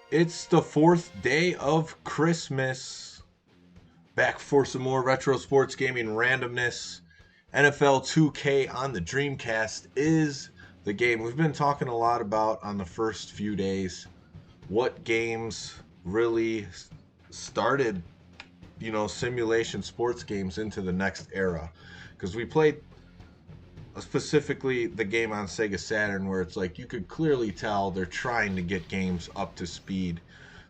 It's the fourth day of Christmas. Back for some more retro sports gaming randomness. NFL 2K on the Dreamcast is the game we've been talking a lot about on the first few days. What games really started, simulation sports games into the next era? Because we played specifically the game on Sega Saturn where it's like you could clearly tell they're trying to get games up to speed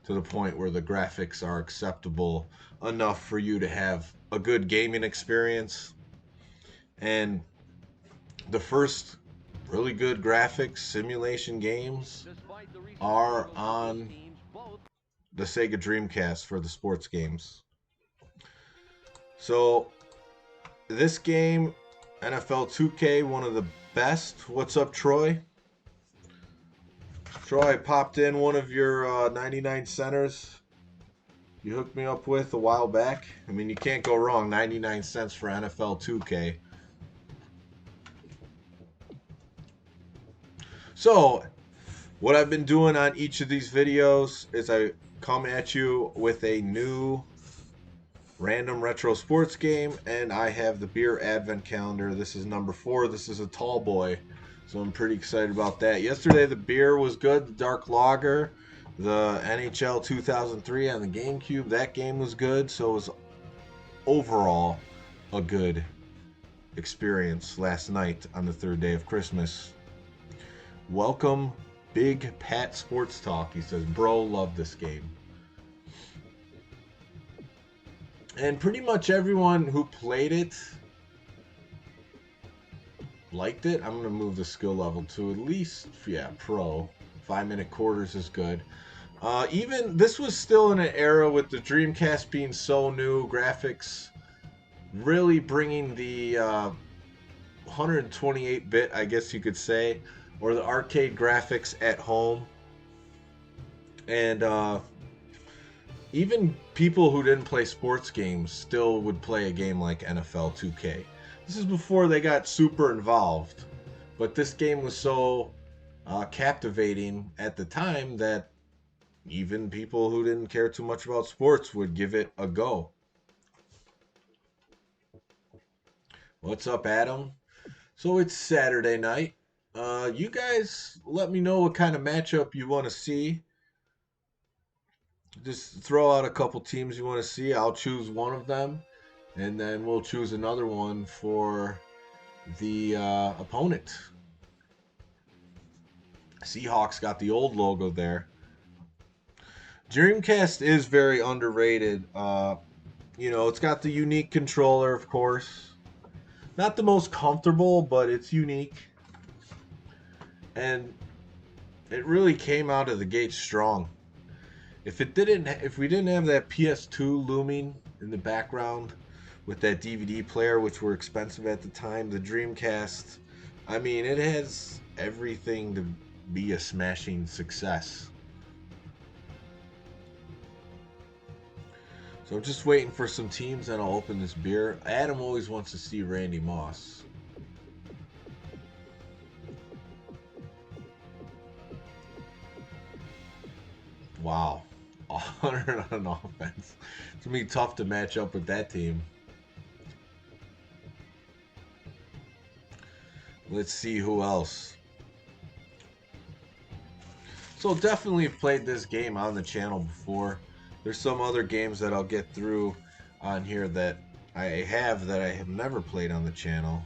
to the point where the graphics are acceptable enough for you to have a good gaming experience. And the first really good graphics simulation games are on the Sega Dreamcast for the sports games. So this game, NFL 2K, one of the best. What's up, Troy? Troy, popped in one of your 99 centers you hooked me up with a while back. I mean, you can't go wrong. 99 cents for NFL 2K. So, what I've been doing on each of these videos is I come at you with a new random retro sports game, and I have the beer advent calendar. This is number 4. This is a tall boy, so I'm pretty excited about that. Yesterday the beer was good, the dark lager, the NHL 2003 on the GameCube. That game was good, so it was overall a good experience last night on the third day of Christmas. Welcome, Big Pat Sports Talk. He says, bro, love this game. And pretty much everyone who played it liked it. I'm going to move the skill level to at least, pro. 5-minute quarters is good. Even this was still in an era with the Dreamcast being so new, graphics really bringing the 128-bit, I guess you could say, or the arcade graphics at home. And even people who didn't play sports games still would play a game like NFL 2K. This is before they got super involved, but this game was so captivating at the time that even people who didn't care too much about sports would give it a go. What's up, Adam? So it's Saturday night. You guys let me know what kind of matchup you want to see. Just throw out a couple teams you want to see. I'll choose one of them, and then we'll choose another one for the opponent. Seahawks got the old logo there. Dreamcast is very underrated. It's got the unique controller, of course. Not the most comfortable, but it's unique. And it really came out of the gate strong. If we didn't have that PS2 looming in the background with that DVD player, which were expensive at the time, the Dreamcast, I mean, it has everything to be a smashing success. So I'm just waiting for some teams, and I'll open this beer. Adam always wants to see Randy Moss. Wow. 100 on offense. It's going to be tough to match up with that team. Let's see who else. So definitely played this game on the channel before. There's some other games that I'll get through on here that I have never played on the channel.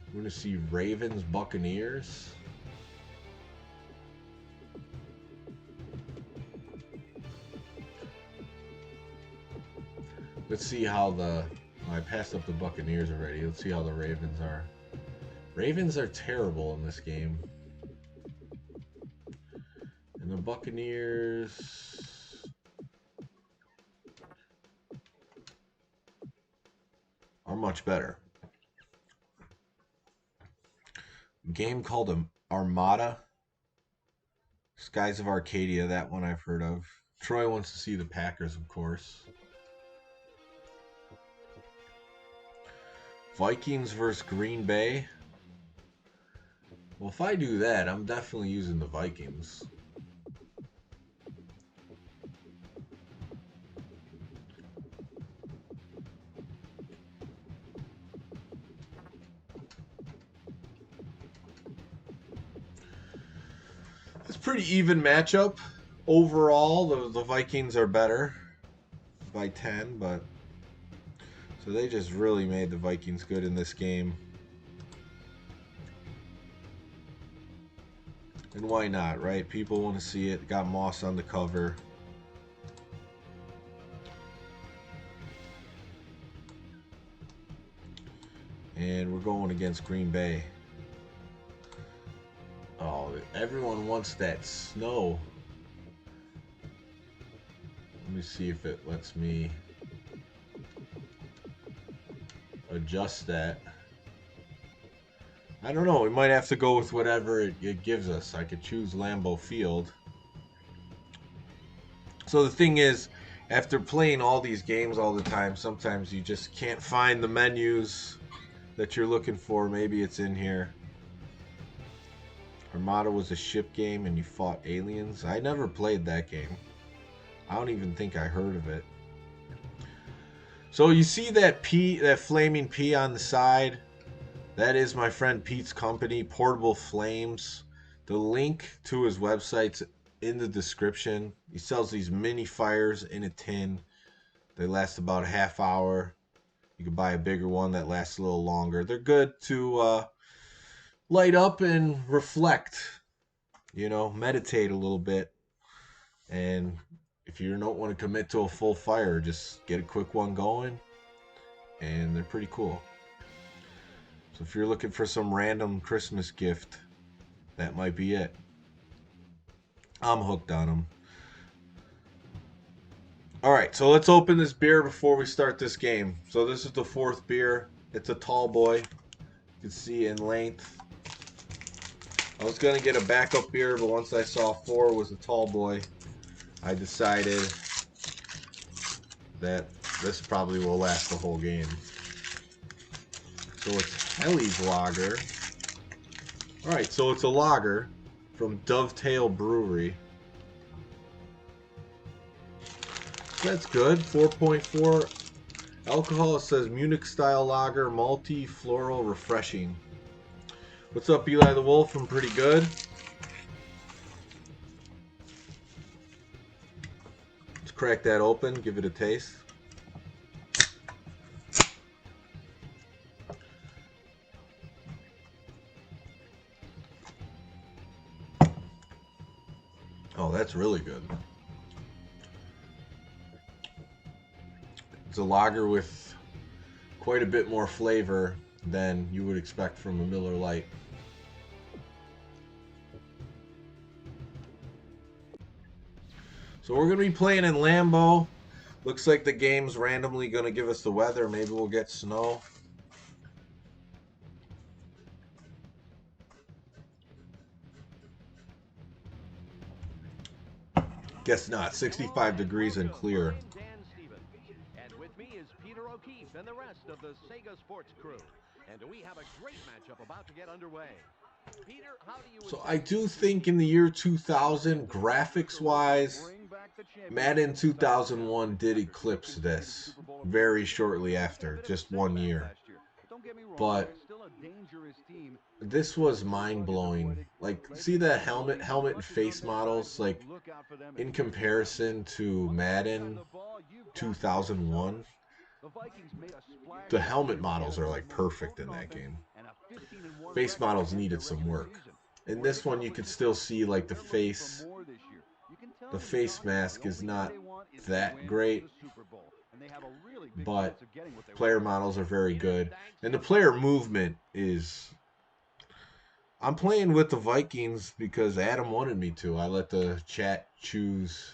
We're going to see Ravens Buccaneers. Let's see how I passed up the Buccaneers already. Let's see how the Ravens are. Ravens are terrible in this game. And the Buccaneers are much better. Game called Armada. Skies of Arcadia, that one I've heard of. Troy wants to see the Packers, of course. Vikings versus Green Bay. Well, if I do that, I'm definitely using the Vikings. It's a pretty even matchup. Overall, the Vikings are better by 10, but so they just really made the Vikings good in this game. And why not, right? People want to see it. Got Moss on the cover. And we're going against Green Bay. Oh, everyone wants that snow. Let me see if it lets me adjust that. I don't know. We might have to go with whatever it gives us. I could choose Lambeau Field. So the thing is, after playing all these games all the time, sometimes you just can't find the menus that you're looking for. Maybe it's in here. Armada was a ship game and you fought aliens. I never played that game. I don't even think I heard of it. So you see that that flaming P on the side? That is my friend Pete's company, Portable Flames. The link to his website's in the description. He sells these mini fires in a tin. They last about a half hour. You can buy a bigger one that lasts a little longer. They're good to light up and reflect, you know, meditate a little bit. And if you don't want to commit to a full fire, just get a quick one going. And they're pretty cool. So if you're looking for some random Christmas gift, that might be it. I'm hooked on them. All right, so let's open this beer before we start this game. So this is the fourth beer. It's a tall boy. You can see in length. I was going to get a backup beer, but once I saw 4 was a tall boy, I decided that this probably will last the whole game. So it's Helly's Lager. All right, so it's a lager from Dovetail Brewery. That's good. 4.4 alcohol. It says Munich style lager, malty, floral, refreshing. What's up, Eli the Wolf? I'm pretty good. Let's crack that open, give it a taste. Oh, that's really good. It's a lager with quite a bit more flavor than you would expect from a Miller Lite. So we're going to be playing in Lambeau. Looks like the game's randomly going to give us the weather. Maybe we'll get snow. Guess not. 65 degrees and clear. And with me is Peter O'Keefe and the rest of the Sega Sports crew. And we have a great matchup about to get underway. Peter, how do you... So I do think in the year 2000, graphics-wise, Madden 2001 did eclipse this very shortly after, just 1 year. But this was mind-blowing. Like, see the helmet and face models, like, in comparison to Madden 2001, the helmet models are, like, perfect in that game. Face models needed some work. In this one, you can still see, like, the face mask is not that great, but player models are very good. And the player movement is... I'm playing with the Vikings because Adam wanted me to. I let the chat choose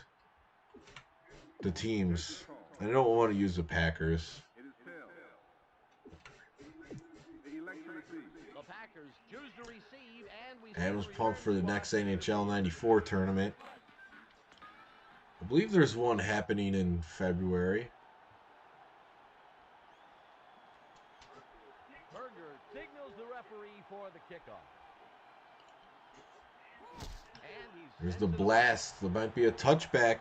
the teams. I don't want to use the Packers. Adam's pumped for the next NHL 94 tournament. I believe there's one happening in February. Berger signals the referee for the kickoff. There's the blast. There might be a touchback.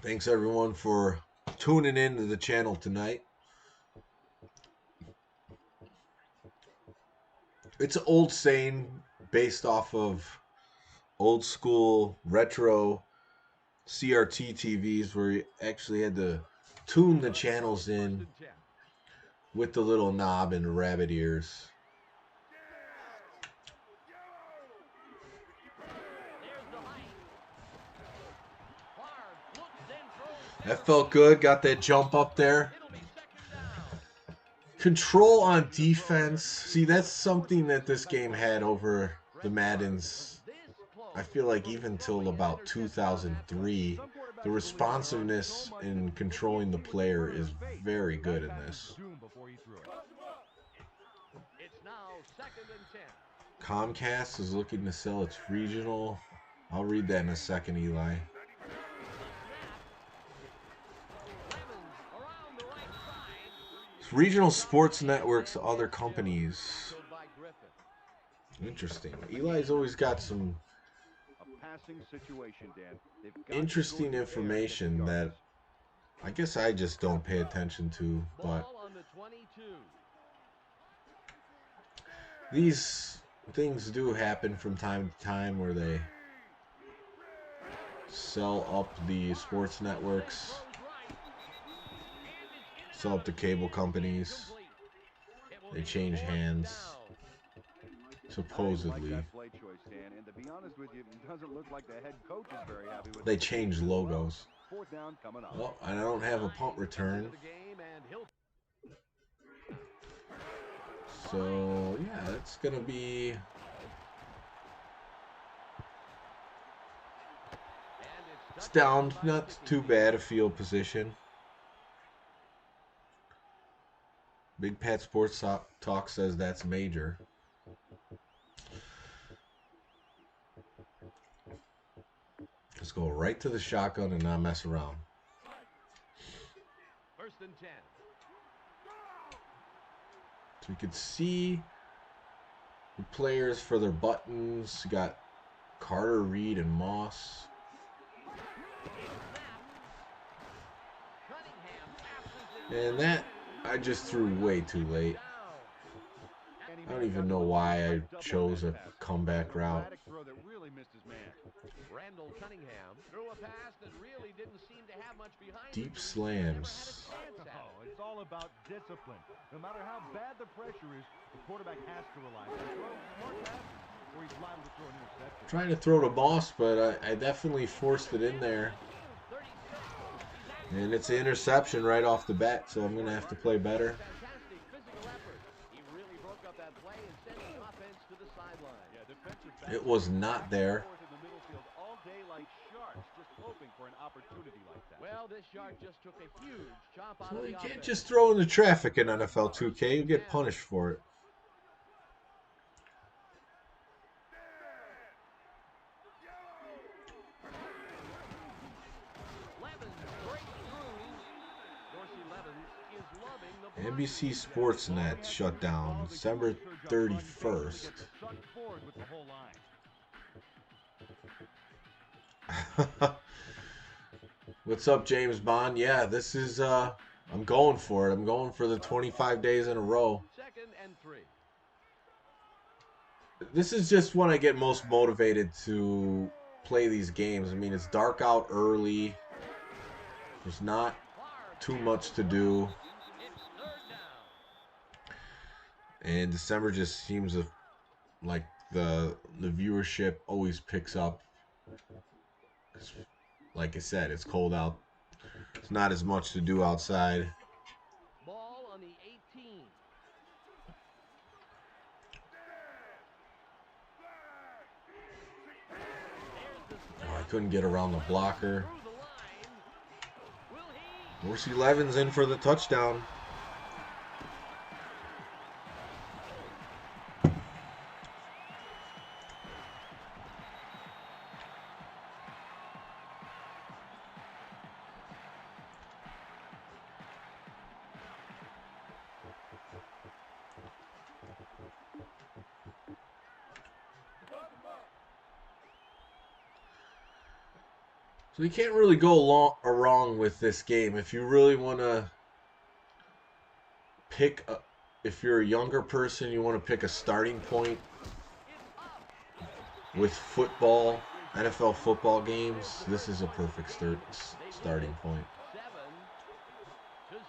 Thanks everyone for tuning in to the channel tonight. It's an old saying based off of old school retro CRT TVs where you actually had to tune the channels in with the little knob and the rabbit ears. That felt good. Got that jump up there. Control on defense. See, that's something that this game had over the Maddens. I feel like even till about 2003, the responsiveness in controlling the player is very good in this. Comcast is looking to sell its regional. I'll read that in a second, Eli. It's regional sports networks, other companies. Interesting. Eli's always got some interesting information that I guess I just don't pay attention to, but these things do happen from time to time where they sell up the sports networks, sell up the cable companies. They change hands, supposedly. They change logos. Oh, I don't have a punt return. So, yeah, it's going to be... It's down, not too bad a field position. Big Pat Sports Talk says that's major. Let's go right to the shotgun and not mess around. First and 10. So we could see the players for their buttons. You got Carter, Reed, and Moss. And that I just threw way too late. I don't even know why I chose a comeback route. Deep slams. It's all about discipline. No matter how bad the pressure is, the quarterback has to rely on smart passes or he's liable to throw an interception. Trying to throw to Moss, but I definitely forced it in there. And it's an interception right off the bat, so I'm going to have to play better. It was not there. So you can't just throw into traffic in NFL 2K. You get punished for it. NBC Sportsnet shut down December 31st. What's up, James Bond? Yeah, this is, I'm going for it. I'm going for the 25 days in a row. This is just when I get most motivated to play these games. I mean, it's dark out early. There's not too much to do. And December just seems like the viewership always picks up. Like I said, it's cold out. It's not as much to do outside. Ball on the 18. Oh, I couldn't get around the blocker. Dorsey Levin's in for the touchdown. So you can't really go wrong with this game. If you really want to pick if you're a younger person, you want to pick a starting point with football, NFL football games, this is a perfect starting point. 7-0.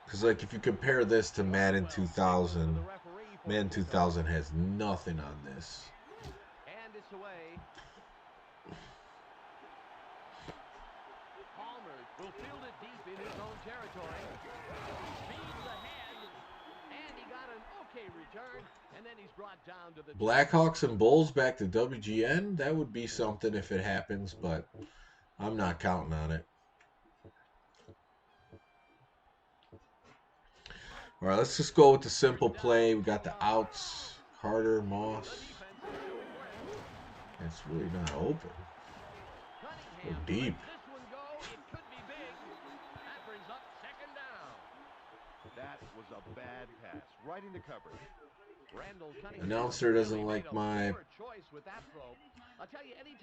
Because, like, if you compare this to Madden 2000, Madden 2000 has nothing on this. And it's away. Palmer will field it deep in his own territory. Speeds ahead. And he got an okay return. And then he's brought down to the Blackhawks and Bulls back to WGN? That would be something if it happens, but I'm not counting on it. All right, let's just go with the simple play. We got the outs. Carter, Moss. It's really not open. Go deep. This one go. It could be big. That brings up second down. That was a bad pass, right into coverage. Announcer doesn't like my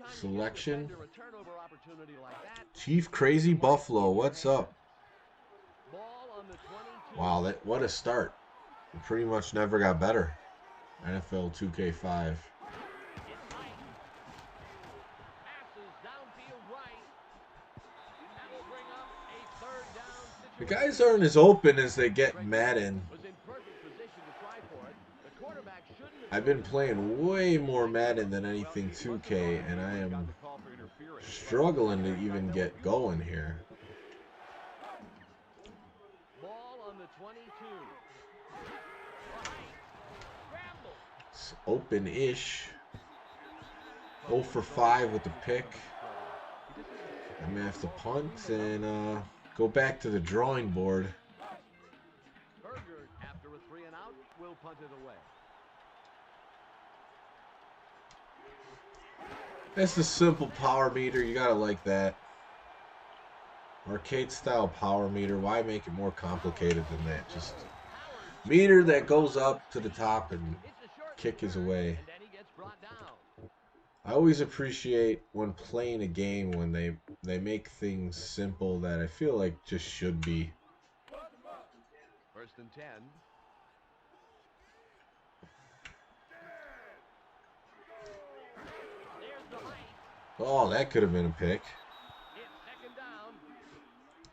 selection. Chief Crazy Buffalo, what's up? Wow, what a start. It pretty much never got better. NFL 2K5. The guys aren't as open as they get Madden. I've been playing way more Madden than anything 2K, and I am struggling to even get going here. Ball on the 22. It's open-ish. 0 for 5 with the pick. I may have to punt and go back to the drawing board. Berger, after a 3 and out, will punt it away. That's the simple power meter. You gotta like that. Arcade style power meter. Why make it more complicated than that? Just meter that goes up to the top and kick is away. I always appreciate when playing a game when they make things simple that I feel like just should be. 1st and 10. Oh, that could have been a pick. It's second down.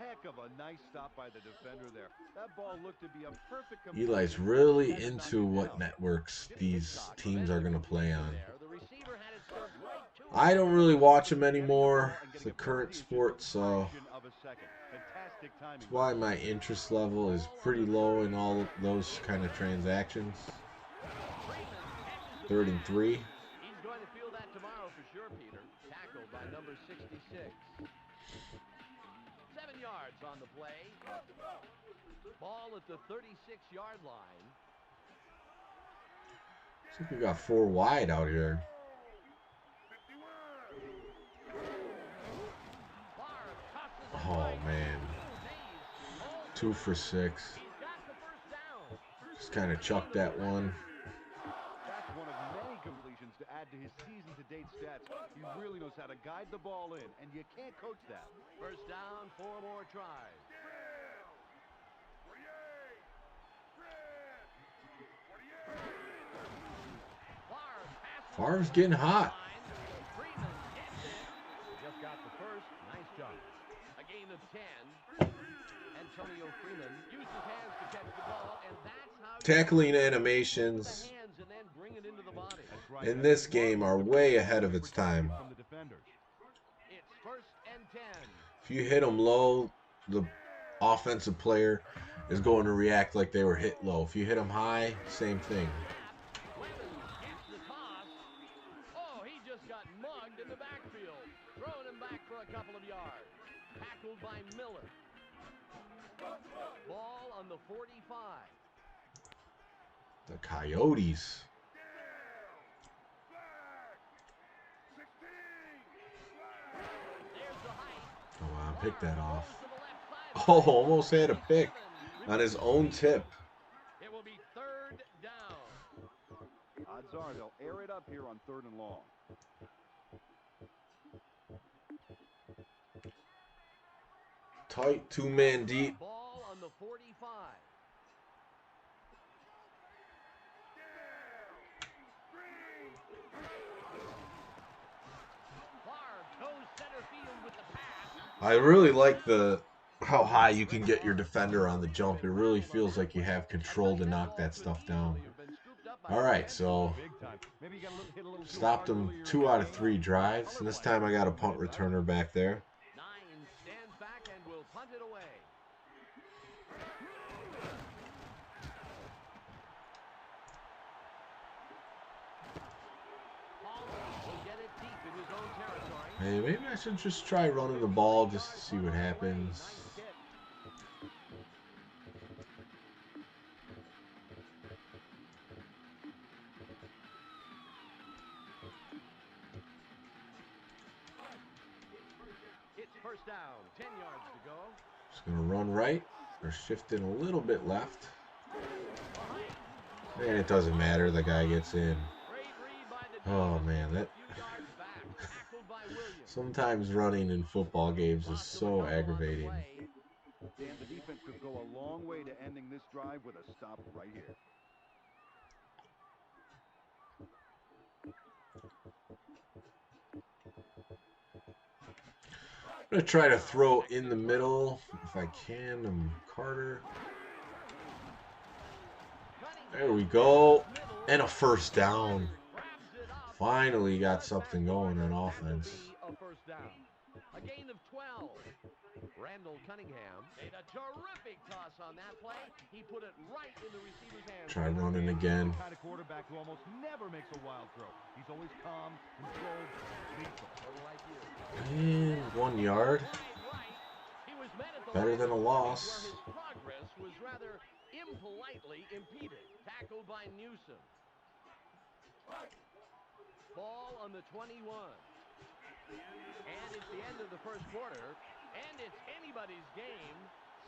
Heck of a nice stop by the defender there. That ball looked to be a perfect. Eli's really into what networks these teams are going to play on. I don't really watch them anymore. It's the current sport, so that's why my interest level is pretty low in all those kind of transactions. 3rd and 3. He's going to feel that tomorrow for sure, Peter. Tackled by number 66. 7 yards on the play. Ball at the 36-yard line. Looks like we got 4 wide out here. Oh, man. 2 for 6. Just kind of chucked that one. That's one of many completions to add to his season-to-date stats. He really knows how to guide the ball in, and you can't coach that. 1st down, 4 more tries. Favre's getting hot. Just got the first. Nice jump. A gain of 10. Antonio Freeman used his hands to catch the ball, and that's how tackling animations in this game are way ahead of its time. It's 1st and 10. If you hit them low, the offensive player is going to react like they were hit low. If you hit them high, same thing. Oh, he just got mugged in the backfield. Throwing him back for a couple of yards. Tackled by Miller. Ball on the 45. The Coyotes. Come on, pick that off. Oh, almost had a pick on his own tip. It will be 3rd down. Odds are they'll air it up here on 3rd and long. Tight, two-man deep. Ball on the 45. I really like how high you can get your defender on the jump. It really feels like you have control to knock that stuff down. All right, so stopped him 2 out of 3 drives, and this time I got a punt returner back there. 9 stands back and will punt it away. Hey, maybe I should just try running the ball just to see what happens. It's first down, 10 yards to go. Just gonna run right or shift in a little bit left. And it doesn't matter, the guy gets in. Oh man, that sometimes running in football games is so aggravating. Dan, the defense could go a long way to ending this drive with a stop right here. I'm going to try to throw in the middle if I can. Carter. There we go. And a first down. Finally got something going on offense. A gain of 12. Randall Cunningham made a terrific toss on that play. He put it right in the receiver's hands. Try running again. The kind of quarterback who almost never makes a wild throw. He's always calm, controlled, lethal. And 1 yard. Better than a loss. Where his progress was rather impolitely impeded. Tackled by Newsom. Ball on the 21. And it's the end of the first quarter. And it's anybody's game.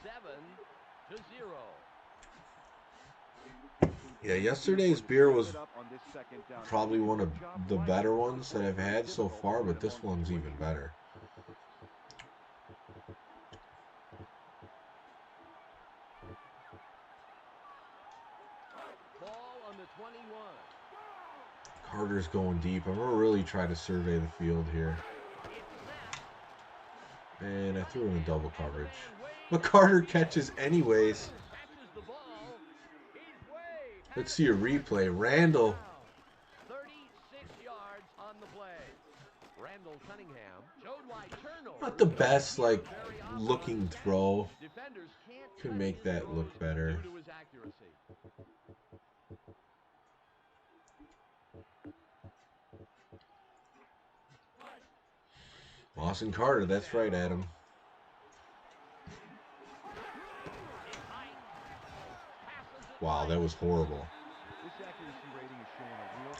7-0. Yeah, yesterday's beer was probably one of the better ones that I've had so far, but this one's even better. Ball on the 21. Carter's going deep. I'm going to really try to survey the field here. And I threw in a double coverage. But Carter catches anyways. Let's see a replay. Randall. 36 yards on the play. Randall Cunningham showed why turnover. Not the best, like, looking throw. Could make that look better. Lawson Carter, that's right, Adam. Wow, that was horrible.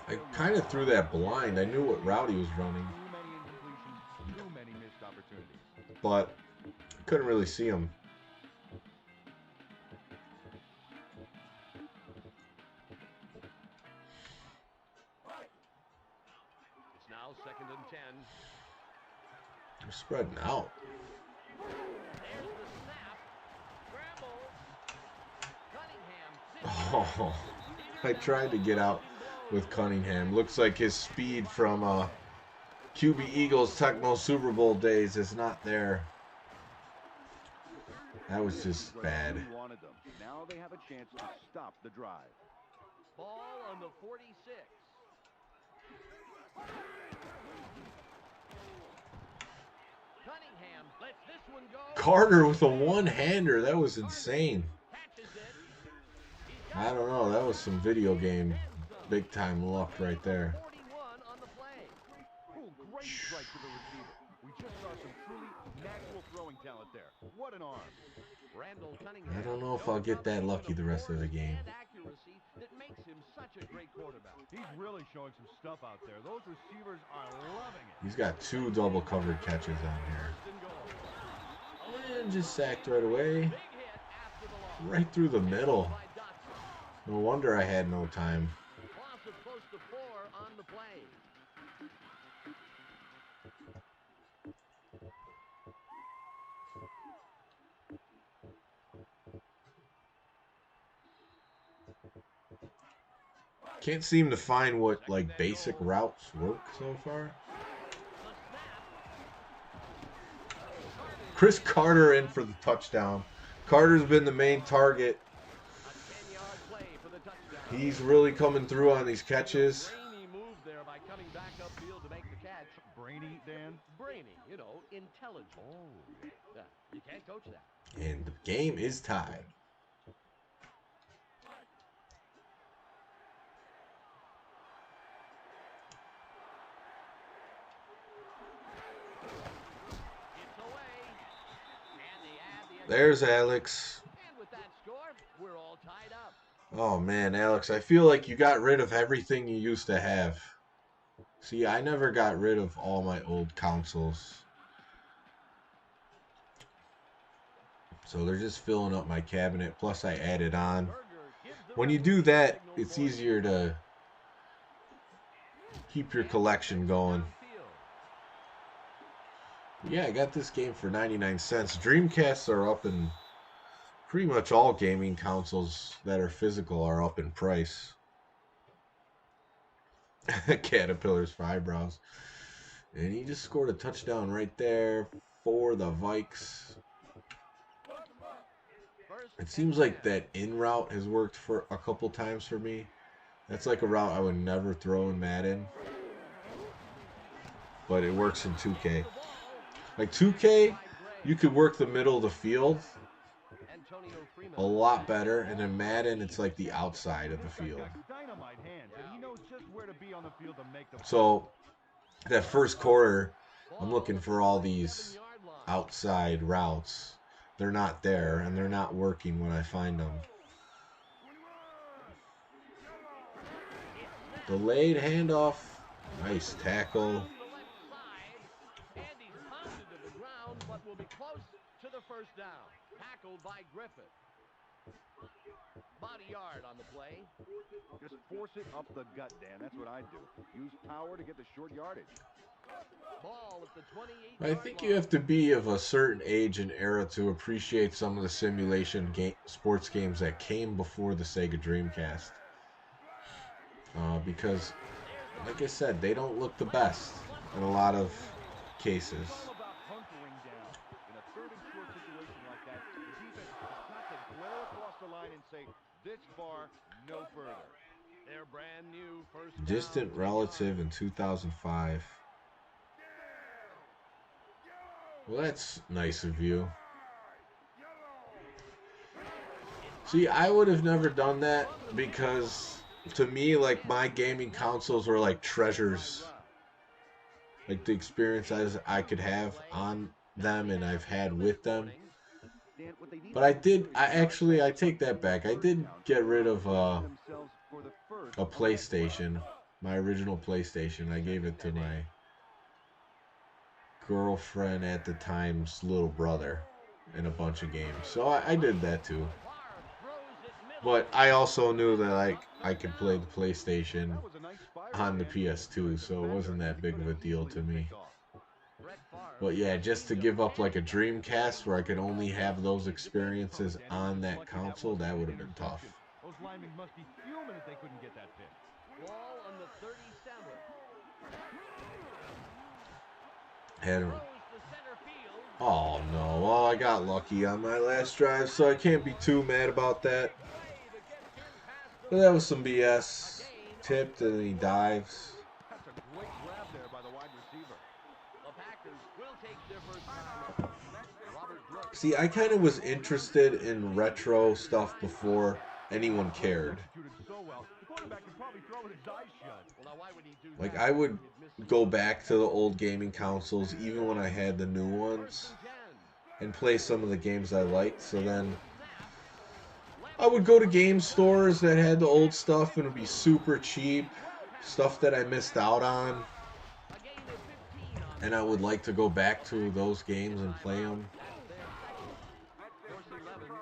I kind of threw that blind. I knew what route he was running. But couldn't really see him. It's now 2nd and 10. They're spreading out. There's the snap. Scramble. Cunningham. Oh, I tried to get out with Cunningham. Looks like his speed from QB Eagles Tecmo Super Bowl days is not there. That was just bad. Now they have a chance to stop the drive. Ball on the 46. Cunningham lets this one go. Carter with a one-hander. That was insane. I don't know. That was some video game big-time luck right there. 41 on the play. Oh, great strike to the receiver. We just saw some truly natural throwing talent there. What an arm. Randall Cunningham. I don't know if I'll get that lucky the rest of the game. Accuracy that makes him such a great quarterback. He's really showing some stuff out there. Those receivers are loving it. He's got 2 double covered catches on here. And just sacked right away. Right through the middle. No wonder I had no time. Loss of close to 4 on the play. Can't seem to find what like basic routes work so far. Chris Carter in for the touchdown. Carter's been the main target. He's really coming through on these catches. Brainy move there by coming back upfield to make the catch. Brainy, Dan? Brainy, you know, intelligent. Oh. Yeah, you can't coach that. And the game is tied. It's away. And they add the There's Alex. And with that score, we're all tied up. Oh man, Alex, I feel like you got rid of everything you used to have. See, I never got rid of all my old consoles. So they're just filling up my cabinet, plus I added on. When you do that, it's easier to keep your collection going. Yeah, I got this game for 99 cents. Dreamcasts are up in... Pretty much all gaming consoles that are physical are up in price. Caterpillars for eyebrows. And he just scored a touchdown right there for the Vikes. It seems like that in route has worked for a couple times for me. That's like a route I would never throw in Madden. But it works in 2K. Like 2K, you could work the middle of the field a lot better, and in Madden, it's like the outside of the field. So, that first quarter, I'm looking for all these outside routes. They're not there, and they're not working when I find them. Delayed handoff. Nice tackle. But will be close to the first down. Tackled by Griffith. Body yard on the play. Just force it up the gut, Dan. That's what I do. Use power to get the short yardage. Ball at the 28. I think you have to be of a certain age and era to appreciate some of the simulation sports games that came before the Sega Dreamcast. Because, like I said, they don't look the best in a lot of cases. This far, no further. Their brand new first Distant relative in 2005. Well, that's nice of you. See, I would have never done that because to me, like, my gaming consoles were like treasures. Like the experiences I could have on them and I've had with them. But I take that back. I did get rid of a PlayStation, my original PlayStation. I gave it to my girlfriend at the time's little brother in a bunch of games. So I did that too. But I also knew that I could play the PlayStation on the PS2, so it wasn't that big of a deal to me. But yeah, just to give up like a Dreamcast where I could only have those experiences on that console, that would have been tough. Those linemen must be fuming if they couldn't get that pin. Ball on the 37. And oh no, well, I got lucky on my last drive, so I can't be too mad about that. But that was some BS. Tipped and then he dives. That's a great grab there by the wide receiver. The Packers will take their first time. Robert Brooks. See, I kind of was interested in retro stuff before anyone cared. Like, I would go back to the old gaming consoles, even when I had the new ones, and play some of the games I liked. So then I would go to game stores that had the old stuff and it would be super cheap, stuff that I missed out on. And I would like to go back to those games and play them.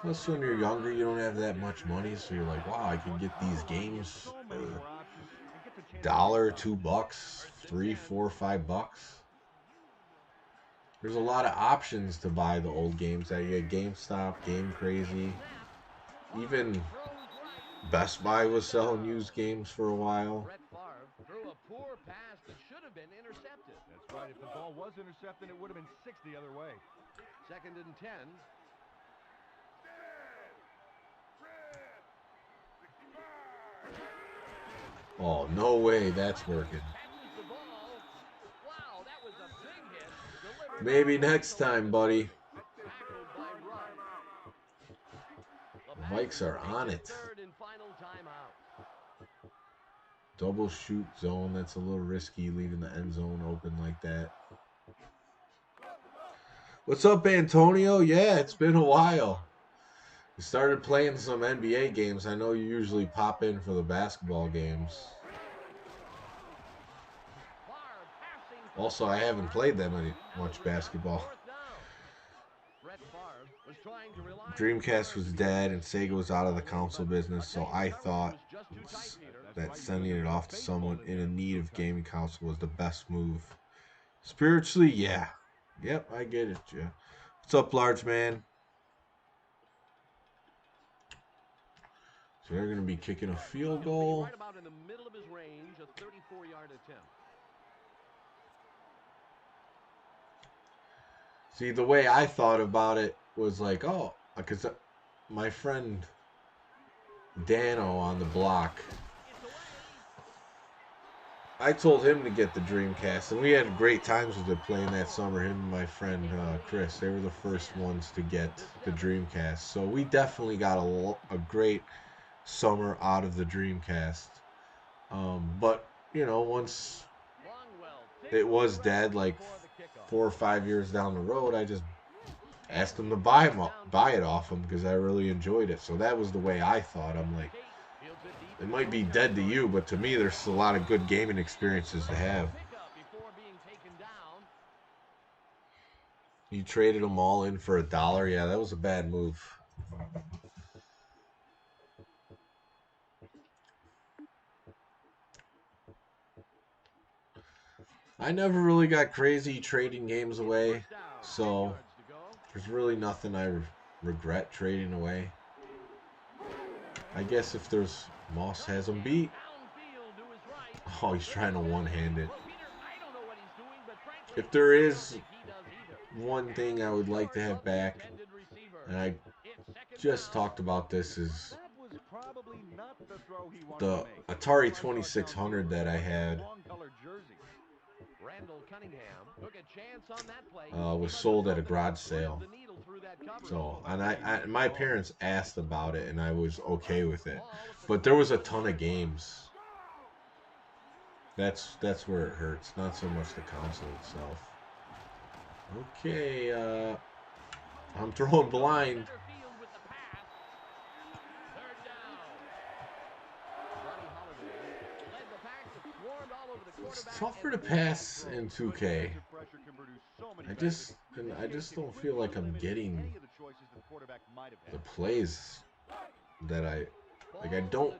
Plus, when you're younger, you don't have that much money, so you're like, wow, I can get these games for $1, $2, $3, $4, $5. There's a lot of options to buy the old games. You get GameStop, Game Crazy, even Best Buy was selling used games for a while. Brett Favre threw a poor pass that should have been intercepted. That's right. If the ball was intercepted, it would have been 6 the other way. 2nd and 10. Oh, no way that's working. Catches the ball. Wow, that was a big hit. Delivered Maybe next time, buddy. tackled by Rudd. The Vikes are on it. 3rd and final timeout. Double shoot zone. That's a little risky, leaving the end zone open like that. What's up, Antonio? Yeah, it's been a while. We started playing some NBA games. I know you usually pop in for the basketball games. Also, I haven't played that much basketball. Dreamcast was dead and Sega was out of the console business, so I thought that sending it off to someone in a need of gaming console was the best move. Spiritually, yeah. Yep, I get it, yeah. What's up, large man? So they're going to be kicking a field goal. Right about in the middle of his range, a 34-yard attempt. See, the way I thought about it was like, oh, because my friend Dano on the block, I told him to get the Dreamcast, and we had great times with it playing that summer. Him and my friend Chris, they were the first ones to get the Dreamcast. So we definitely got a great summer out of the Dreamcast. But, you know, once it was dead, like 4 or 5 years down the road, I just asked him to buy it off him because I really enjoyed it. So that was the way I thought. I'm like, it might be dead to you, but to me, there's a lot of good gaming experiences to have. You traded them all in for $1. Yeah, that was a bad move. I never really got crazy trading games away, so there's really nothing I regret trading away. I guess if there's Moss has him beat. Oh, he's trying to one-hand it. If there is one thing I would like to have back, and I just talked about this, is the Atari 2600 that I had. Was sold at a garage sale. So, and my parents asked about it, and I was okay with it. But there was a ton of games. That's where it hurts, not so much the console itself. Okay, I'm throwing blind. It's tougher to pass in 2K. I just don't feel like I'm getting the plays that I don't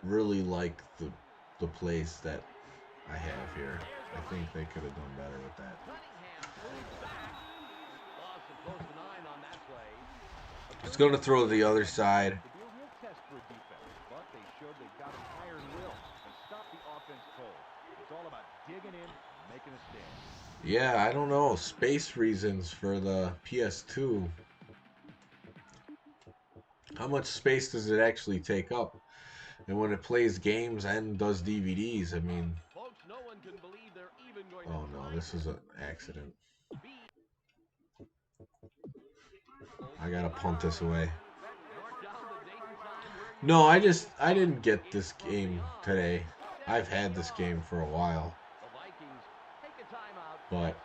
really like the plays that I have here. I think they could have done better with that. It's going to throw to the other side. Yeah, I don't know. Space reasons for the PS2. How much space does it actually take up? And when it plays games and does DVDs, I mean... Oh no, this is an accident. I gotta punt this away. No, I didn't get this game today. I've had this game for a while. But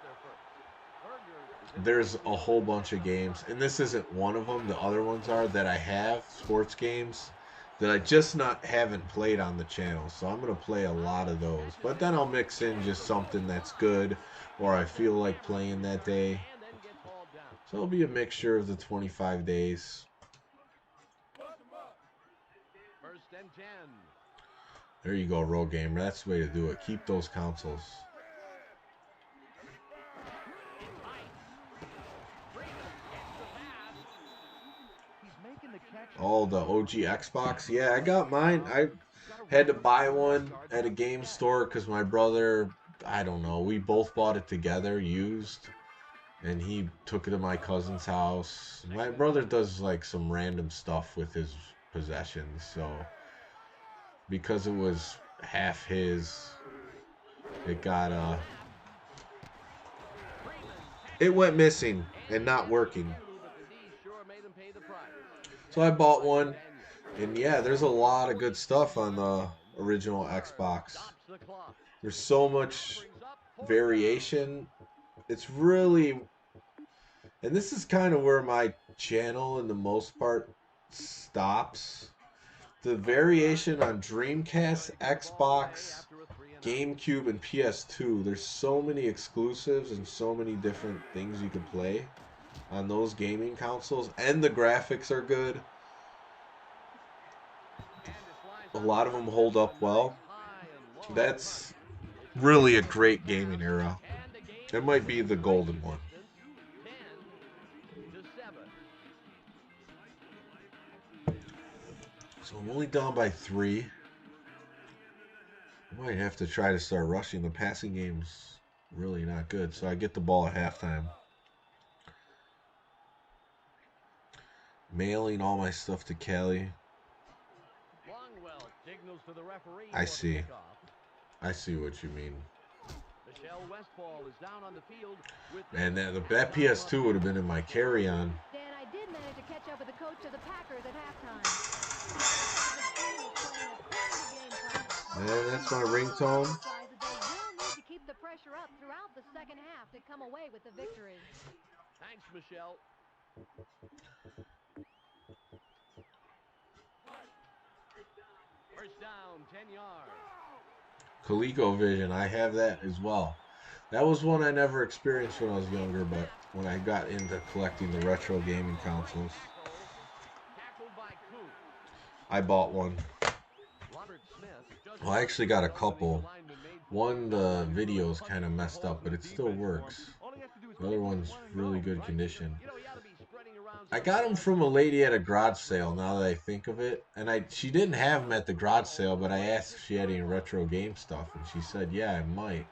there's a whole bunch of games, and this isn't one of them. The other ones are that I have, sports games, that I just haven't played on the channel. So I'm going to play a lot of those. But then I'll mix in just something that's good or I feel like playing that day. So it'll be a mixture of the 25 days. There you go, Road Gamer. That's the way to do it. Keep those consoles. Oh, the OG Xbox. Yeah, I got mine. I had to buy one at a game store because my brother, I don't know, we both bought it together, used, and he took it to my cousin's house. My brother does like some random stuff with his possessions, so because it was half his, it got it went missing and not working. So I bought one, and yeah, there's a lot of good stuff on the original Xbox. There's so much variation. It's really, and this is kind of where my channel, in the most part, stops. The variation on Dreamcast, Xbox, GameCube, and PS2. There's so many exclusives and so many different things you can play on those gaming consoles, and the graphics are good. A lot of them hold up well. That's really a great gaming era. It might be the golden one. So I'm only down by 3. I might have to try to start rushing. The passing game's really not good. So I get the ball at halftime. Mailing all my stuff to Kelly. I see. I see what you mean. And that PS2 would have been in my carry-on. Dan, I did manage to catch up with the coach of the Packers at halftime. And that's my ringtone. They will need to keep the pressure up throughout the second half to come away with the victory. Thanks, Michelle. First down, 10 yards. ColecoVision, I have that as well. That was one I never experienced when I was younger, but when I got into collecting the retro gaming consoles, I bought one. Well, I actually got a couple. One, the video's kind of messed up, but it still works. The other one's really good condition. I got them from a lady at a garage sale, now that I think of it. And she didn't have them at the garage sale, but I asked if she had any retro game stuff, and she said, yeah, I might.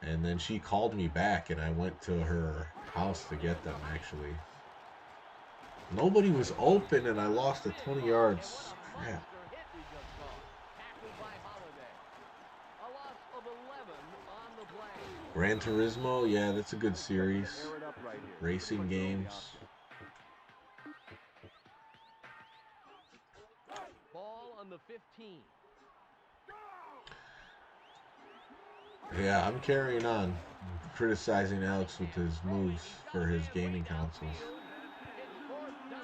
And then she called me back, and I went to her house to get them, actually. Nobody was open, and I lost at 20 yards. Crap. Gran Turismo, yeah, that's a good series. Racing games. Ball on the 15. Yeah, I'm carrying on. I'm criticizing Alex with his moves for his gaming consoles.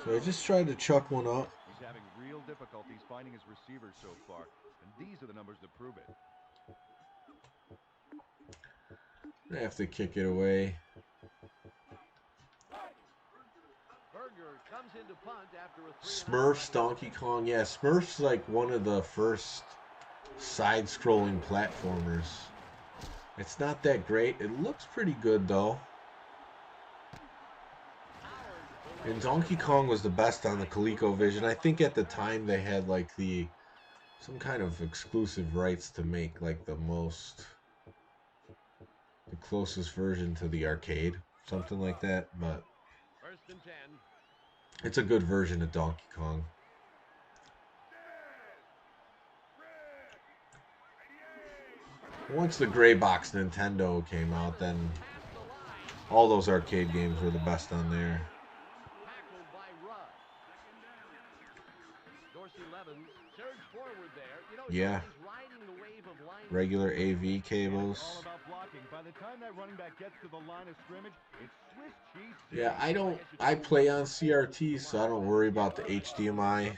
So I just tried to chuck one up. He's having real difficulties finding his receivers so far, and these are the numbers that prove it. I have to kick it away. Smurfs, Donkey Kong. Yeah, Smurfs like one of the first side-scrolling platformers. It's not that great. It looks pretty good though. And Donkey Kong was the best on the ColecoVision. I think at the time they had like some kind of exclusive rights to make like the closest version to the arcade, something like that. But it's a good version of Donkey Kong. Once the gray box Nintendo came out, then all those arcade games were the best on there. Yeah. Regular AV cables. Yeah, I play on CRTs, so I don't worry about the HDMI.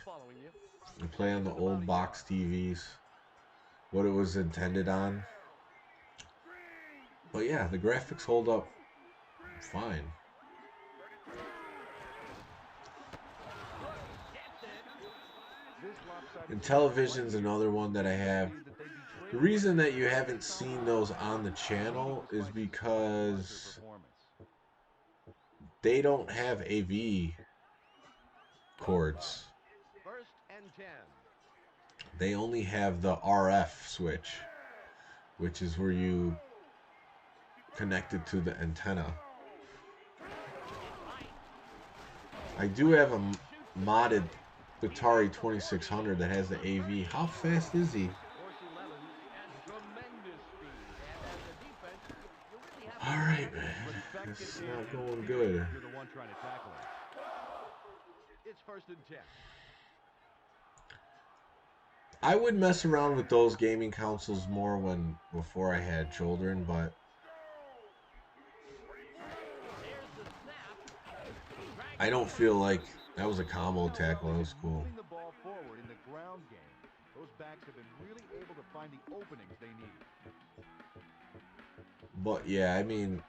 I play on the old box TVs, what it was intended on. But yeah, the graphics hold up fine. And television's another one that I have. The reason that you haven't seen those on the channel is because they don't have AV. cords. First and 10. They only have the RF switch, which is where you connect it to the antenna. I do have a modded Atari 2600 that has the AV. How fast is he? All right, man. This is not going good. You're the one trying to tackle him. It's first and 10. I would mess around with those gaming consoles more before I had children, but I don't feel like that was a combo tackle. That was cool. Moving the ball forward in the ground game, those backs have been really able to find the openings they need. But yeah, I mean,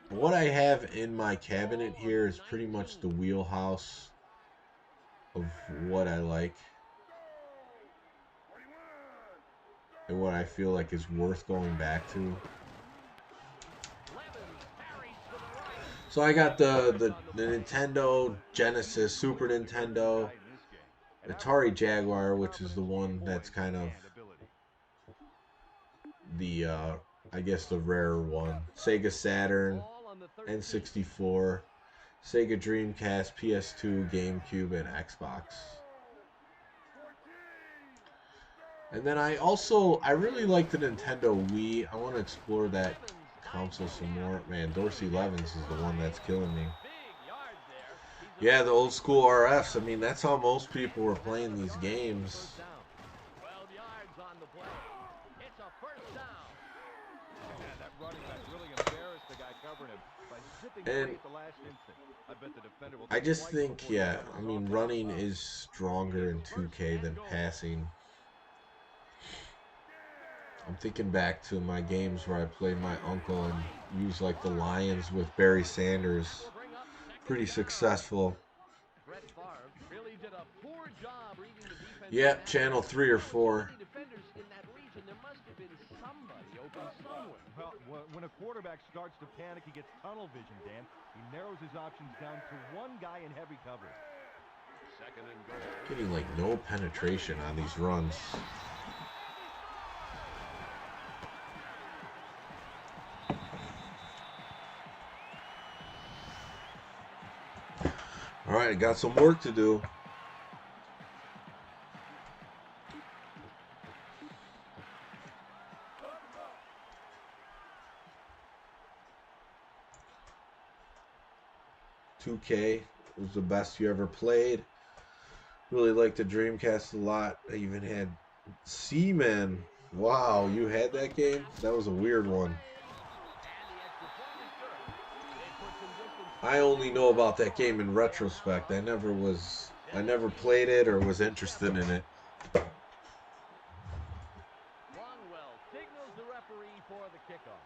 what I have in my cabinet here is pretty much the wheelhouse of what I like and what I feel like is worth going back to. So I got the Nintendo, Genesis, Super Nintendo, Atari Jaguar, which is the one that's kind of the, I guess the rarer one. Sega Saturn, N64, Sega Dreamcast, PS2, GameCube, and Xbox. And then I really like the Nintendo Wii. I want to explore that console some more. Man, Dorsey Levens is the one that's killing me. Yeah, the old school RFs. I mean, that's how most people were playing these games. And I just think, yeah, I mean, running is stronger in 2K than passing. I'm thinking back to my games where I played my uncle and used like the Lions with Barry Sanders. Pretty successful. Yep, channel 3 or 4. Well, when a quarterback starts to panic, he gets tunnel vision, Dan. He narrows his options down to one guy in heavy coverage. Second and goal. Getting like no penetration on these runs. All right, got some work to do. $2K was the best you ever played. Really liked the Dreamcast a lot. I even had Seaman. Wow, you had that game? That was a weird one. I only know about that game in retrospect. I never played it or was interested in it. Longwell signals the referee for the kickoff.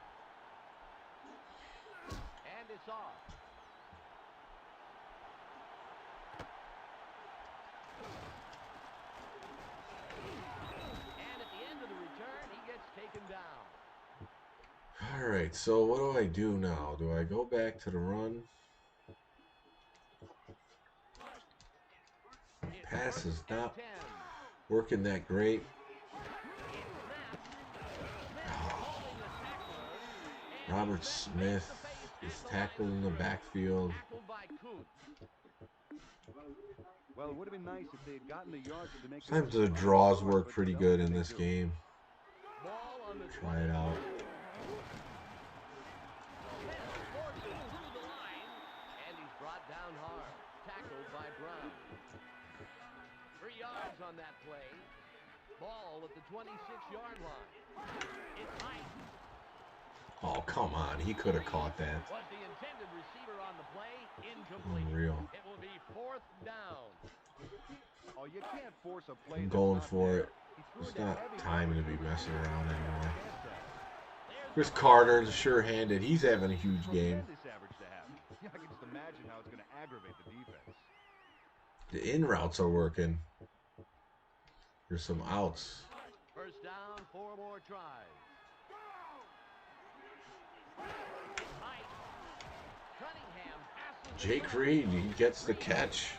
And it's off. And at the end of the return, he gets taken down. All right, so what do I do now? Do I go back to the run? Pass is not working that great. Oh. Robert Smith is tackled in the backfield. Well, it would have been nice if they had gotten the yards to make. Sometimes the draws work pretty good in this game. Try it out. And he's brought down hard. Tackled by Brown. 3 yards on that play. Ball at the 26-yard line. It's high. Oh, come on. He could have caught that. Was the intended receiver on the play? Incomplete. Unreal. It will be 4th down. Oh, you can't force a play. I'm going for it. It's not time to be messing around anymore. Chris Carter, sure-handed. He's having a huge game. I can just imagine how it's going to aggravate the defense. The in routes are working. There's some outs. First down, 4 more tries. Jake Reed, he gets the catch.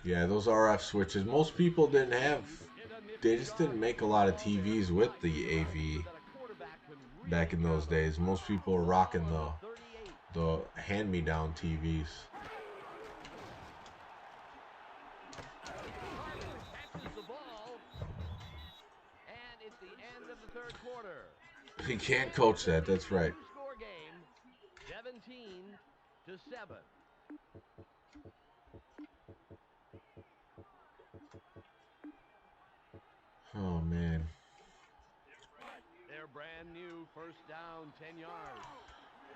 Yeah, those RF switches. Most people didn't have. They just didn't make a lot of TVs with the AV back in those days. Most people were rocking the hand-me-down TVs. Catches the ball, and it's the end of the third quarter. He can't coach that. That's right. Two-score game, 17-7. Oh man. Their brand new first down, 10 yards.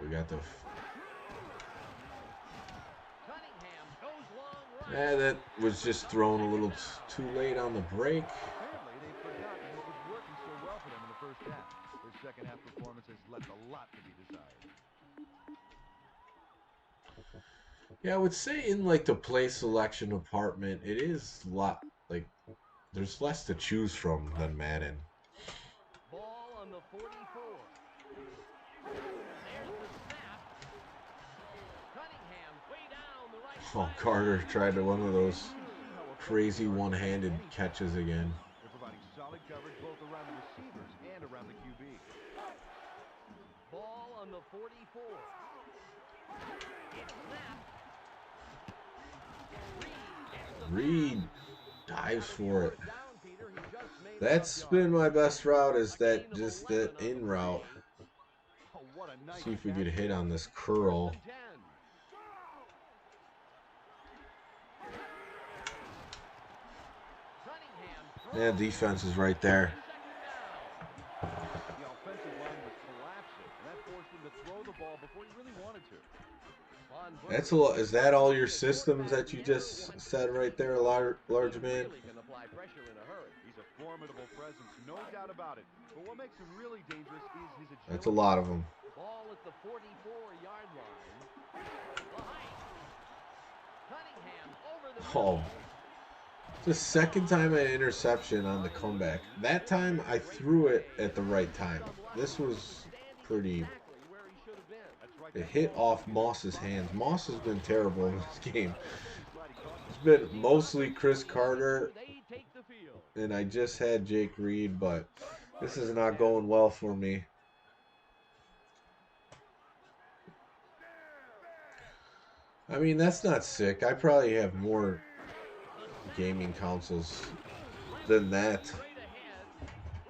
We got the. Cunningham goes long right. Yeah, that was just thrown a little too late on the break. Apparently, they've forgotten what was working so well for them in the first half. Their second half performance has left a lot to be desired. Yeah, I would say in like the play selection department, it is a lot like there's less to choose from than Madden. Ball on the 44. There's the snap. Cunningham way down the right Oh, side. Carter tried to one of those crazy one-handed catches again. They're providing solid coverage both around the receivers and around the QB. Ball on the 44. It's snapped. Reed dives for it. Down, Peter. He just made That's enough been my yards. best route is A that gain of just 11 that on the in route. play. Oh, what a nice See if we catch get hit there. on this First curl. and 10. Cunningham Yeah, defense is right there. The offensive line was collapsing, and that forced him to throw the ball before he really wanted to. That's a lot. Is that all your systems that you just said right there, large man? Really can apply pressure in a hurry. He's a formidable presence, no doubt about it. But what makes him really dangerous is his agility. That's a lot of them. Ball at the 44-yard line. The height. Cunningham over the Oh, middle. it's the second time an interception on the comeback. That time I threw it at the right time. This was pretty. Exactly where he should have been. That's right, It that hit ball off Moss's hands. Moss has been terrible in this game. glad he caught It's been mostly Chris Carter, They take the field. and I just had Jake Reed, but this is not going well for me. I mean, that's not sick. I probably have more gaming consoles than that. Straight ahead.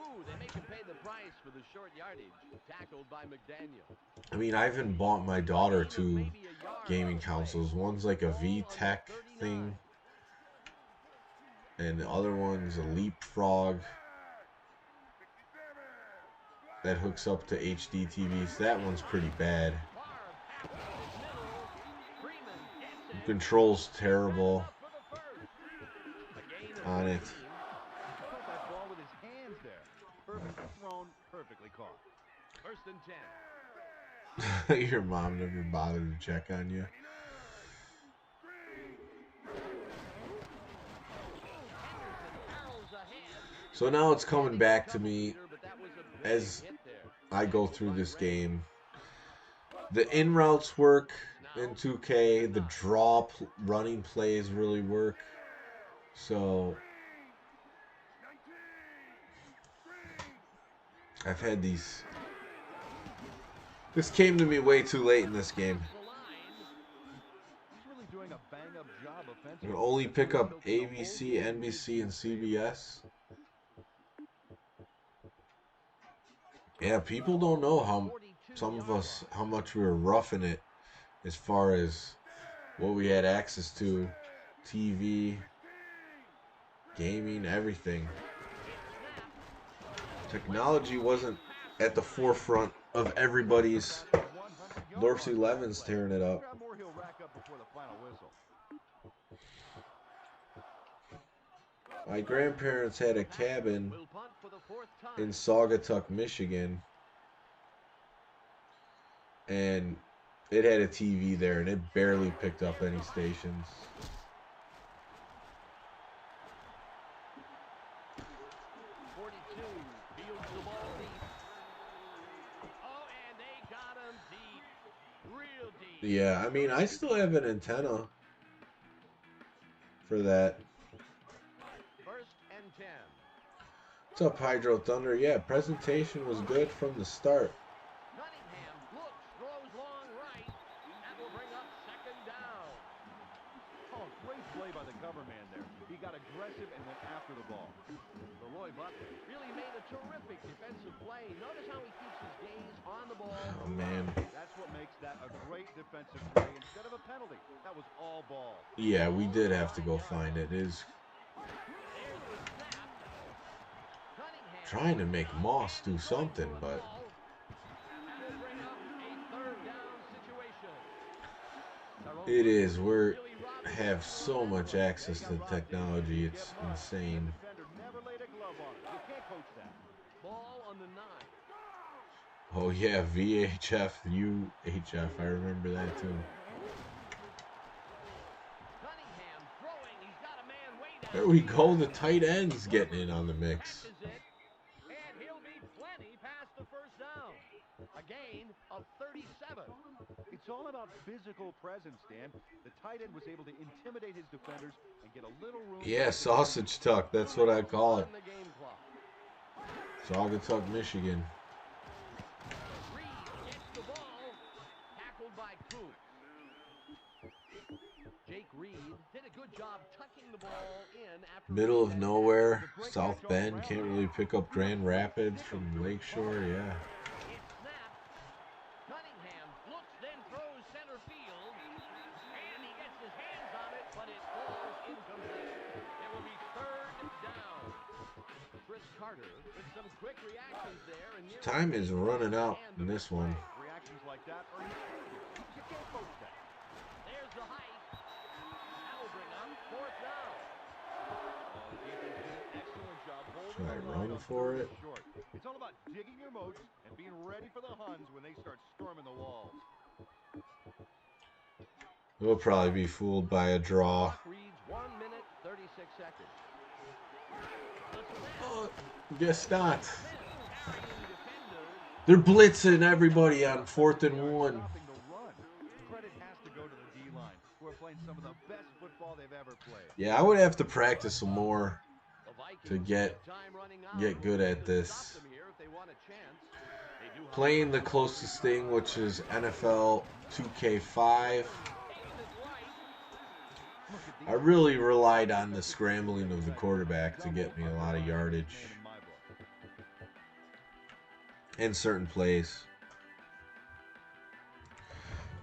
Ooh, they make him pay the price for the short yardage. Tackled by McDaniel. I mean, I even bought my daughter two gaming consoles. One's like a VTech thing, and the other one's a Leapfrog that hooks up to HD TVs. That one's pretty bad. The control's terrible on it. caught that ball with his hands there. Perfectly thrown, perfectly caught. First and 10. Your mom never bothered to check on you. So now it's coming back to me as I go through this game. The in routes work in 2K. The draw running plays really work. So I've had these. This came to me way too late in this game. He's really doing a bang-up job You offensively. can only pick up ABC, NBC, and CBS. Yeah, people don't know how how much we were roughing it as far as what we had access to, TV, gaming, everything. Technology wasn't at the forefront of everybody's. Dorsey Levin's tearing it up. How more he'll rack up before the final whistle. My grandparents had a cabin in Saugatuck, Michigan, and it had a TV there, and it barely picked up any stations. Yeah, I mean, I still have an antenna. for that. First and 10. What's up, Hydro Thunder? Yeah, presentation was good from the start. Cunningham looks, throws long right. That will bring up second down. Oh, great play by the cover man there. He got aggressive and went after the ball. So Roy Butler really made a terrific defensive play. Notice how he keeps his gaze on the ball. Oh, man. That's what makes that a great defensive play instead of a penalty. That was all ball. Yeah, we did have to go find it. It is There's the snap. Cunningham trying to make Moss do something, but that will bring up a third down situation. it is. We have so much access to technology. It's insane. Defender never laid a glove on it. You can't coach that. Ball on the 9. Oh yeah, VHF, UHF. I remember that too. Cunningham throwing. He's got a man way down. There we go. The tight end's getting in on the mix. Catches it, and he'll be plenty past the first down. A gain of 37. It's all about physical presence, Dan. The tight end was able to intimidate his defenders and get a little room. Yeah, sausage tuck. That's what I call it. On the game clock. Saugatuck, Michigan. Reed gets the ball. Tackled by Coop. Jake Reed did a good job tucking the ball in after Middle of nowhere, South Bend. Can't really pick up Grand Rapids from Lakeshore. Yeah. It's snapped. Cunningham looks, then throws center field. And he gets his hands on it, but it falls incomplete. It will be third down. Chris Carter with some quick reactions there. And Time is running out in this one. Reactions like that are you can't coach that. there's the height. That will bring up fourth down. Oh, the defense did an excellent job holding Should I the line run on for third it? and short. It's all about digging your moats and being ready for the Huns when they start storming the walls. We'll probably be fooled by a draw. Clock reads 1 minute 36 seconds. Oh, guess not. They're blitzing everybody on 4th and 1. Stopping the run. Credit has to go to the D-line, who are playing some of the best football they've ever played. Yeah, I would have to practice some more to get good at this. Playing the closest thing, which is NFL 2K5. I really relied on the scrambling of the quarterback to get me a lot of yardage in certain plays.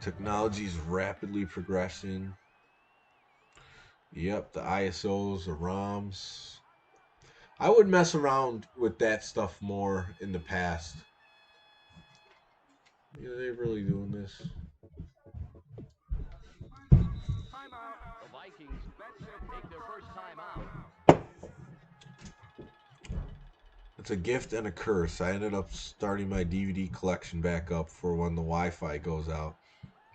Technology is rapidly progressing. Yep, the ISOs, the ROMs. I would mess around with that stuff more in the past. Yeah, they're really doing this. The Vikings take their first time out. It's a gift and a curse. I ended up starting my DVD collection back up for when the Wi-Fi goes out.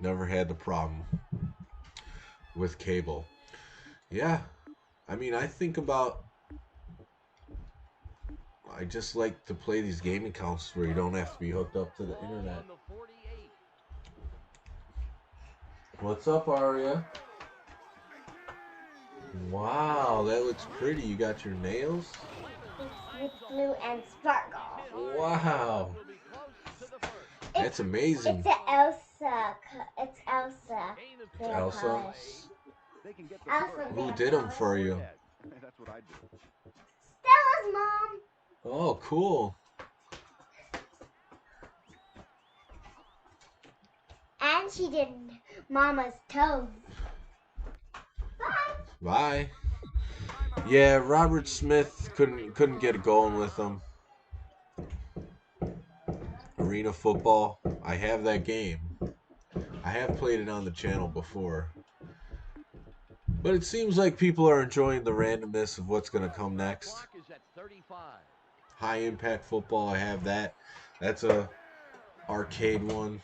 Never had the problem with cable. Yeah, I mean, I think about... I just like to play these gaming consoles where you don't have to be hooked up to the internet. What's up, Aria? Wow, that looks pretty. You got your nails? It's blue and sparkle. Wow. That's amazing. It's Elsa. It's Elsa. It's Elsa? Elsa. Who did them for you? That's what I do. Stella's mom. Oh, cool. And she did Mama's toes. Bye. Bye. Yeah, Robert Smith couldn't get it going with them. Arena football. I have that game. I have played it on the channel before. But it seems like people are enjoying the randomness of what's going to come next. High impact football, I have that. That's a arcade one.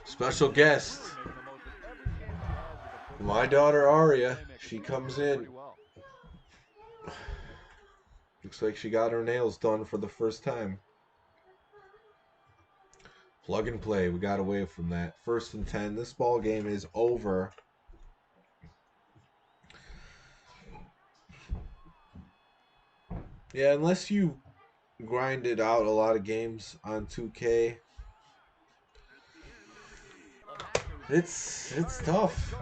Special guest, my daughter Aria. She comes in. Looks like she got her nails done for the first time. Plug and play. We got away from that. 1st and 10. This ball game is over. Yeah, unless you grinded out a lot of games on 2K, it's tough.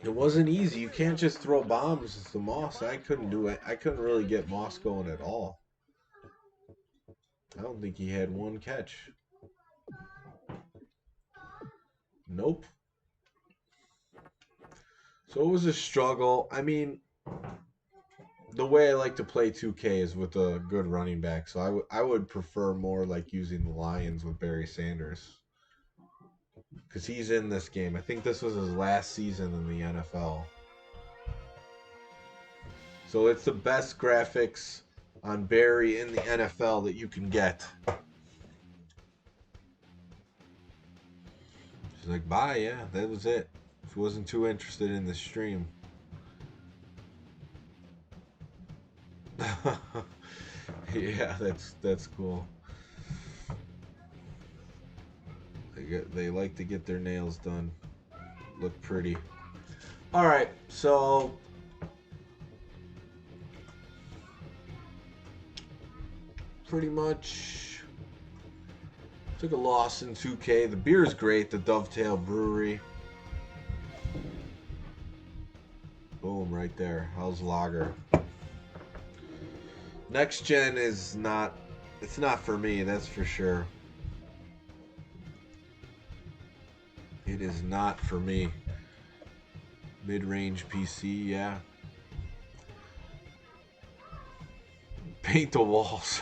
It wasn't easy. You can't just throw bombs to Moss. I couldn't do it. I couldn't really get Moss going at all. I don't think he had one catch. Nope. So it was a struggle. I mean, the way I like to play 2K is with a good running back. So I would prefer more like using the Lions with Barry Sanders. Because he's in this game. I think this was his last season in the NFL. So it's the best graphics on Barry in the NFL that you can get. She's like, bye, yeah, that was it. She wasn't too interested in the stream. Yeah, that's cool. They like to get their nails done. Look pretty. All right, so pretty much took a loss in 2K. The beer is great, the Dovetail Brewery. Boom, right there. How's lager? Next gen is not, it's not for me, that's for sure. It is not for me. Mid-range PC, yeah. Paint the walls.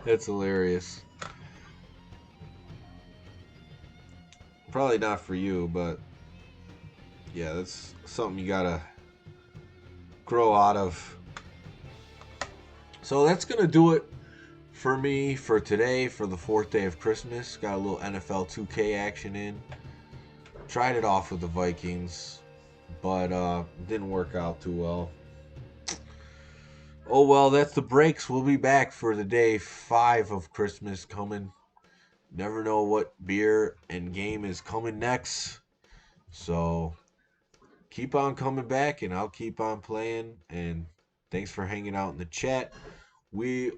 That's hilarious. Probably not for you, but yeah, that's something you gotta grow out of. So that's gonna do it for me for today, for the 4th day of Christmas. Got a little NFL 2K action in. Tried it off with the Vikings, but didn't work out too well. Oh well, that's the breaks. We'll be back for the day 5 of Christmas coming. Never know what beer and game is coming next. So keep on coming back and I'll keep on playing. And thanks for hanging out in the chat. We